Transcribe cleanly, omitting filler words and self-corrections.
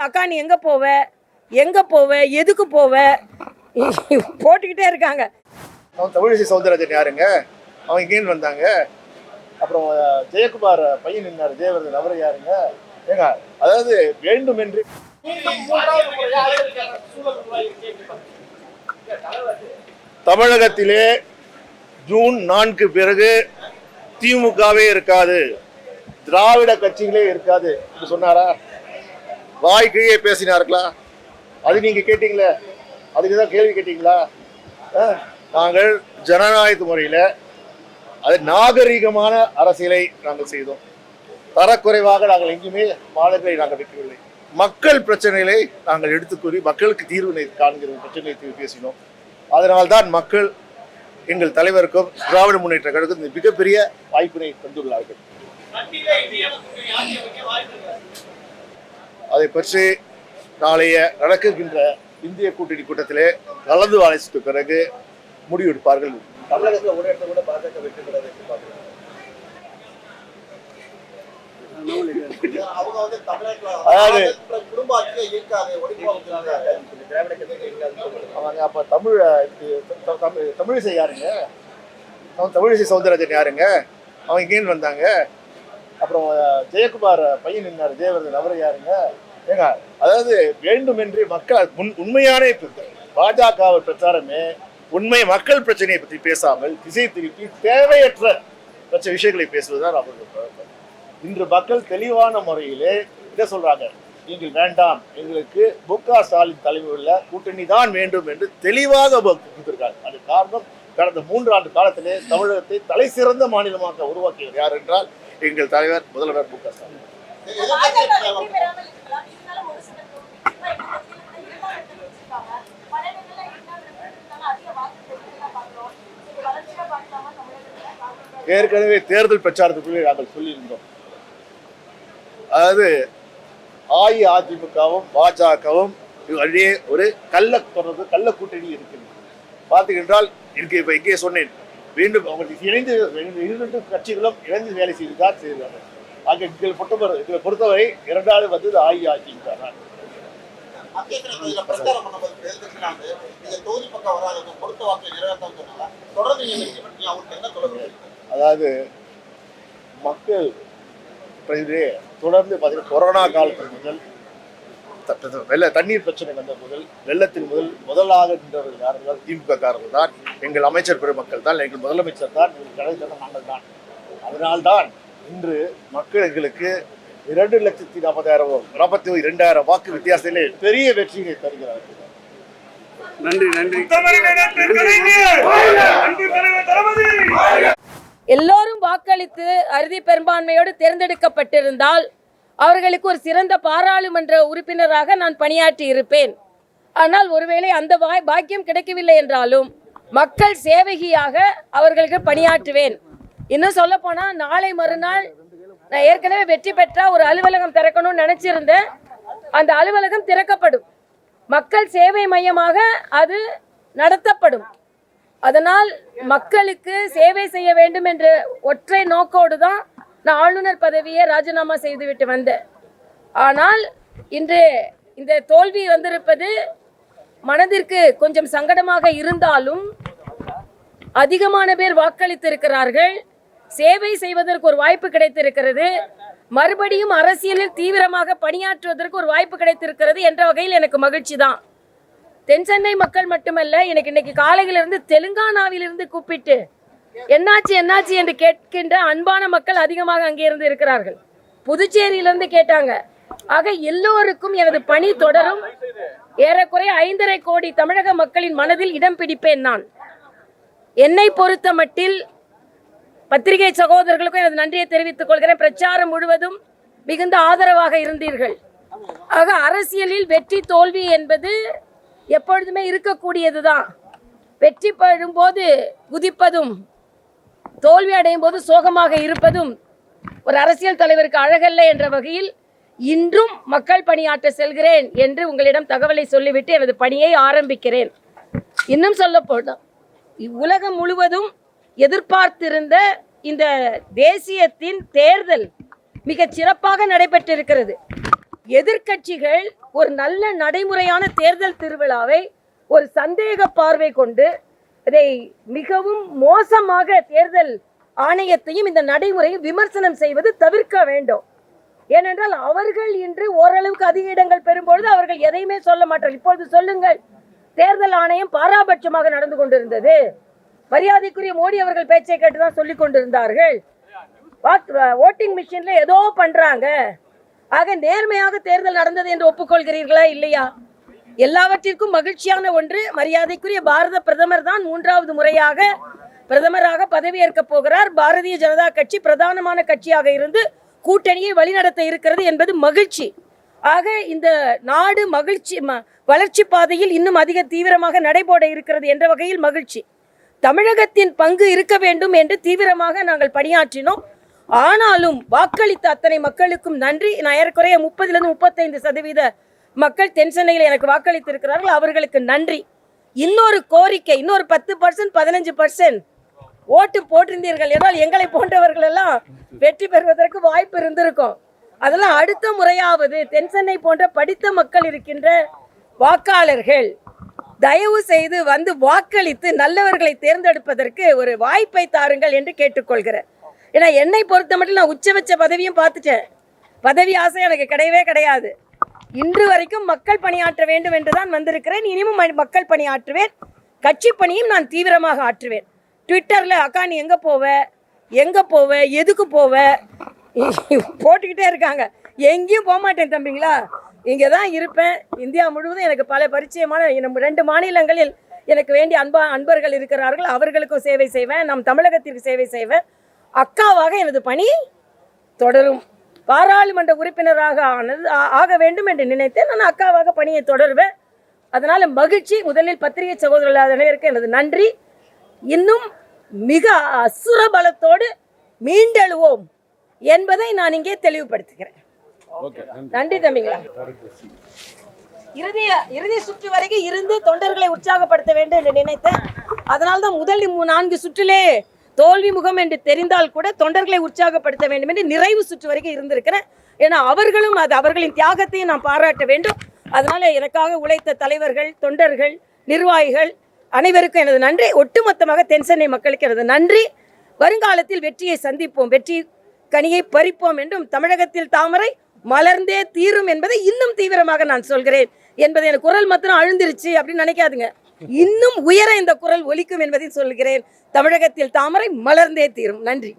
அக்கா நீ எங்கே போவ, எங்கே போவ, எதுக்கு போவ போட்டுக்கிட்டே இருக்காங்க. அவன் தமிழிசை சவுந்தரராஜன் யாருங்க? அவங்க இங்கேன்னு வந்தாங்க. அப்புறம் ஜெயக்குமார் பையன் நின்னார், ஜெயவர்தன், அவர் யாருங்க? ஏங்க, அதாவது வேண்டுமென்று தமிழகத்திலே ஜூன் 4 பிறகு திமுகவே இருக்காது, திராவிட கட்சிகளே இருக்காது என்று சொன்னாரா? வாய்க்கையே பேசினார்களா? அது நீங்க கேட்டீங்களே, அதுக்கு தான் கேள்வி கேட்டீங்களா? நாங்கள் ஜனநாயக முறையில் அது நாகரிகமான அரசியலை நாங்கள் செய்தோம். தரக்குறைவாக நாங்கள் எங்குமே மாநிலங்களை நாங்கள் வைக்கவில்லை. மக்கள் பிரச்சனைகளை நாங்கள் எடுத்துக்கூறி மக்களுக்கு தீர்வினை காண்கிற பிரச்சனையை பேசினோம். அதனால்தான் மக்கள் எங்கள் தலைவருக்கும் திராவிட முன்னேற்ற கழகத்துக்கும் இந்த மிகப்பெரிய வாய்ப்பினை தந்துள்ளார்கள். அதை பற்றி நாளைய நடக்கின்ற இந்திய கூட்டணி கூட்டத்திலே கலந்து ஆலோசித்த பிறகு முடிவெடுப்பார்கள். தமிழகத்தில் ஒரு இடத்துல கூட பாஜக வெற்றி பெறாது என்று பார்க்கிறேன். அப்ப தமிழிசை யாருங்க? அவன் தமிழிசை சவுந்தரராஜன் யாருங்க? அவங்க இங்கேன்னு வந்தாங்க. அப்புறம் ஜெயக்குமார் பையன் நின்னார், ஜெயவர்தன், அவர் யாருங்க? ஏங்க, அதாவது வேண்டுமென்று மக்கள் உண்மையான பாஜக பிரச்சாரமே உண்மை மக்கள் பிரச்சனையை பற்றி பேசாமல் திசை திருப்பி தேவையற்ற விஷயங்களை பேசுவதுதான் அவர்கள். இன்று மக்கள் தெளிவான முறையிலே இதை சொல்றாங்க, நீங்கள் வேண்டாம், எங்களுக்கு மு.க. ஸ்டாலின் தலைமையில் கூட்டணி தான் வேண்டும் என்று தெளிவாக கொடுத்திருக்காங்க. அது காரணம், கடந்த 3 ஆண்டு காலத்திலே தமிழகத்தை தலை சிறந்த மாநிலமாக உருவாக்கியவர் யார் என்றால் எங்கள் தலைவர் முதல்வர் மு.க. ஸ்டாலின். ஏற்கனவே தேர்தல் பிரச்சாரத்துக்குள்ளே நாங்கள் சொல்லியிருந்தோம், அதாவது அஇஅதிமுகவும் பாஜகவும் வழியே ஒரு கள்ள தொடர்பு, கள்ள கூட்டணி இருக்கிறது. பார்த்தீங்கன்றால் இப்ப இங்கே சொன்னேன், மீண்டும் அவங்களுக்கு இணைந்து 2 கட்சிகளும் இணைந்து வேலை செய்துதான் செய்கிறார்கள். ஆக எங்களை பொறுத்தவரை 2வது வந்தது அஇஅதிமுக தான். அதாவது மக்கள் தொடர்ந்து பார்த்தீங்கன்னா கொரோனா காலத்துக்கு முதல் தண்ணீர் பிரச்சனை வந்த வெள்ளத்தின் முதலாக நின்றவர்கள் யார்கள்? திமுக காரர்கள் தான், எங்கள் அமைச்சர் பெருமக்கள் தான், எங்கள் முதலமைச்சர் தான், நாங்கள் தான். அதனால்தான் இன்று மக்கள் எங்களுக்கு 2,40,000 வாக்கு வித்தியாசத்திலே பெரிய வெற்றியை தருகிறார்கள். நன்றி நன்றி. எல்லோரும் வாக்களித்து அறுதி பெரும்பான்மையோடு தேர்ந்தெடுக்கப்பட்டிருந்தால் அவர்களுக்கு ஒரு சிறந்த பாராளுமன்ற உறுப்பினராக நான் பணியாற்றி இருப்பேன். ஆனால் ஒருவேளை அந்த பாக்கியம் கிடைக்கவில்லை என்றாலும் மக்கள் சேவகியாக அவர்களுக்கு பணியாற்றுவேன். இன்னும் சொல்ல போனா, நாளை மறுநாள் நான் ஏற்கனவே வெற்றி பெற்றா ஒரு அலுவலகம் திறக்கணும்னு நினைச்சிருந்தேன். அந்த அலுவலகம் திறக்கப்படும், மக்கள் சேவை மையமாக அது நடத்தப்படும். அதனால் மக்களுக்கு சேவை செய்ய வேண்டும் என்ற ஒற்றை நோக்கோடு தான் நான் ஆளுநர் பதவியை ராஜினாமா செய்துவிட்டு வந்தேன். ஆனால் இன்று இந்த தோல்வி வந்திருப்பது மனதிற்கு கொஞ்சம் சங்கடமாக இருந்தாலும் அதிகமான பேர் வாக்களித்திருக்கிறார்கள். சேவை செய்வதற்கு ஒரு வாய்ப்பு கிடைத்திருக்கிறது. மறுபடியும் அரசியலில் தீவிரமாக பணியாற்றுவதற்கு ஒரு வாய்ப்பு கிடைத்திருக்கிறது என்ற வகையில் எனக்கு மகிழ்ச்சி தான். தென் சென்னை மக்கள் மட்டுமல்ல, எனக்கு இன்னைக்கு காலையிலிருந்து தெலுங்கானாவிலிருந்து கூப்பிட்டு என்னாச்சு என்னாச்சு என்று கேட்கின்ற அன்பான மக்கள் அதிகமாக அங்கே இருந்து இருக்கிறார்கள். புதுச்சேரியிலிருந்து கேட்டாங்க. ஆக எல்லோருக்கும் எனது பணி தொடரும். ஏறக்குறைய 5.5 கோடி தமிழக மக்களின் மனதில் இடம் பிடிப்பேன் நான். என்னை பொறுத்த மட்டில் பத்திரிகை சகோதரர்களுக்கும் எனது நன்றியை தெரிவித்துக் கொள்கிறேன். பிரச்சாரம் முழுவதும் மிகுந்த ஆதரவாக இருந்தீர்கள். ஆக அரசியலில் வெற்றி தோல்வி என்பது எப்பொழுதுமே இருக்கக்கூடியதுதான். வெற்றி பெறும் போது குதிப்பதும் தோல்வி அடையும் போது சோகமாக இருப்பதும் ஒரு அரசியல் தலைவருக்கு அழகல்ல என்ற வகையில் இன்றும் மக்கள் பணியாற்ற செல்கிறேன் என்று உங்களிடம் தகவலை சொல்லிவிட்டு எனது பணியை ஆரம்பிக்கிறேன். இன்னும் சொல்ல போனால் உலகம் முழுவதும் எதிர்பார்த்திருந்த இந்த தேசியத்தின் தேர்தல் மிக சிறப்பாக நடைபெற்றிருக்கிறது. எதிர்க்கட்சிகள் ஒரு நல்ல நடைமுறையான தேர்தல் திருவிழாவை ஒரு சந்தேக பார்வை கொண்டு அதை மிகவும் மோசமாக தேர்தல் ஆணையத்தையும் இந்த நடைமுறையை விமர்சனம் செய்வது தவிர்க்க வேண்டும். ஏனென்றால் அவர்கள் இன்று ஓரளவுக்கு அதிக இடங்கள் பெறும்பொழுது அவர்கள் எதையுமே சொல்ல மாட்டார்கள். இப்பொழுது சொல்லுங்கள், தேர்தல் ஆணையம் பாராபட்சமாக நடந்து கொண்டிருந்தது, மரியாதைக்குரிய மோடி அவர்கள் பேச்சை கேட்டுதான் சொல்லிக் கொண்டிருந்தார்கள், ஓட்டிங் மிஷின்ல ஏதோ பண்றாங்க, ஆக நேர்மையாக தேர்தல் நடந்தது என்று ஒப்புக்கொள்கிறீர்களா இல்லையா? எல்லாவற்றிற்கும் மகிழ்ச்சியான ஒன்று, மரியாதைக்குரிய பாரத பிரதமர் தான் 3வது முறையாக பிரதமராக பதவியேற்க போகிறார். பாரதிய ஜனதா கட்சி பிரதானமான கட்சியாக இருந்து கூட்டணியை வழிநடத்த இருக்கிறது என்பது மகிழ்ச்சி. ஆக இந்த நாடு வளர்ச்சி பாதையில் இன்னும் அதிக தீவிரமாக நடைபோட இருக்கிறது என்ற வகையில் மகிழ்ச்சி. தமிழகத்தின் பங்கு இருக்க வேண்டும் என்று தீவிரமாக நாங்கள் பணியாற்றினோம். ஆனாலும் வாக்களித்த அத்தனை மக்களுக்கும் நன்றி. நான் ஏறக்குறைய 30லிருந்து 35% மக்கள் தென் சென்னையில் எனக்கு வாக்களித்திருக்கிறார்கள், அவர்களுக்கு நன்றி. இன்னொரு கோரிக்கை, இன்னொரு 10% 15% ஓட்டு போட்டிருந்தீர்கள் என்றால் எங்களை போன்றவர்கள் எல்லாம் வெற்றி பெறுவதற்கு வாய்ப்பு இருந்திருக்கும். அதெல்லாம் அடுத்த முறையாவது தென் சென்னை போன்ற படித்த மக்கள் இருக்கின்ற வாக்காளர்கள் தயவு செய்து வந்து வாக்களித்து நல்லவர்களை தேர்ந்தெடுப்பதற்கு ஒரு வாய்ப்பை தாருங்கள் என்று கேட்டுக்கொள்கிறேன். ஏன்னா என்னை பொறுத்த மட்டும் நான் உச்சபட்ச பதவியும் பார்த்துட்டேன். பதவி ஆசை எனக்கு கிடையவே கிடையாது. இன்று வரைக்கும் மக்கள் பணியாற்ற வேண்டும் என்றுதான் வந்திருக்கிறேன். இனியும் மக்கள் பணியாற்றுவேன். கட்சி பணியும் நான் தீவிரமாக ஆற்றுவேன். ட்விட்டரில் அக்கா நீ எங்கே போவ எதுக்கு போவ போட்டுக்கிட்டே இருக்காங்க. எங்கேயும் போக மாட்டேன் தம்பிங்களா, இங்கே தான் இருப்பேன். இந்தியா முழுவதும் எனக்கு பல பரிச்சயமான 2 மாநிலங்களில் எனக்கு வேண்டிய அன்பர்கள் இருக்கிறார்கள், அவர்களுக்கும் சேவை செய்வேன். நம் தமிழகத்திற்கு சேவை செய்வேன். அக்காவாக எனது பணி தொடரும். பாராளுமன்ற உறுப்பினராக ஆக வேண்டும் என்று நினைத்தேன். நான் அக்காவாக பணியை தொடருவேன். அதனால் மகிழ்ச்சி. முதலில் பத்திரிகை சகோதரர்கள் அனைவருக்கு எனது நன்றி. இன்னும் மிக அசுர பலத்தோடு மீண்டெழுவோம் என்பதை நான் இங்கே தெளிவுபடுத்துகிறேன். நன்றி தம்பிங்களா. இறுதி சுற்று வரைக்கும் இருந்து தொண்டர்களை உற்சாகப்படுத்த வேண்டும் என்று நினைத்தேன். அதனால்தான் முதல் 4 சுற்றிலே தோல்வி முகம் என்று தெரிந்தால் கூட தொண்டர்களை உற்சாகப்படுத்த வேண்டும் என்று நிறைவு சுற்று வரைக்கும் இருந்திருக்கிறேன். ஏன்னா அவர்களும் அவர்களின் தியாகத்தையும் நான் பாராட்ட வேண்டும். அதனால எனக்காக உழைத்த தலைவர்கள், தொண்டர்கள், நிர்வாகிகள் அனைவருக்கும் எனது நன்றி. ஒட்டுமொத்தமாக தென் சென்னை மக்களுக்கு எனது நன்றி. வருங்காலத்தில் வெற்றியை சந்திப்போம், வெற்றி கனியை பறிப்போம் என்றும் தமிழகத்தில் தாமரை மலர்ந்தே தீரும் என்பதை இன்னும் தீவிரமாக நான் சொல்கிறேன் என்பதை எனக்கு குரல் மாத்திரம் அழுந்திருச்சு அப்படின்னு நினைக்காதுங்க. இன்னும் உயர இந்த குரல் ஒலிக்கும் என்பதை சொல்கிறேன். தமிழகத்தில் தாமரை மலர்ந்தே தீரும். நன்றி.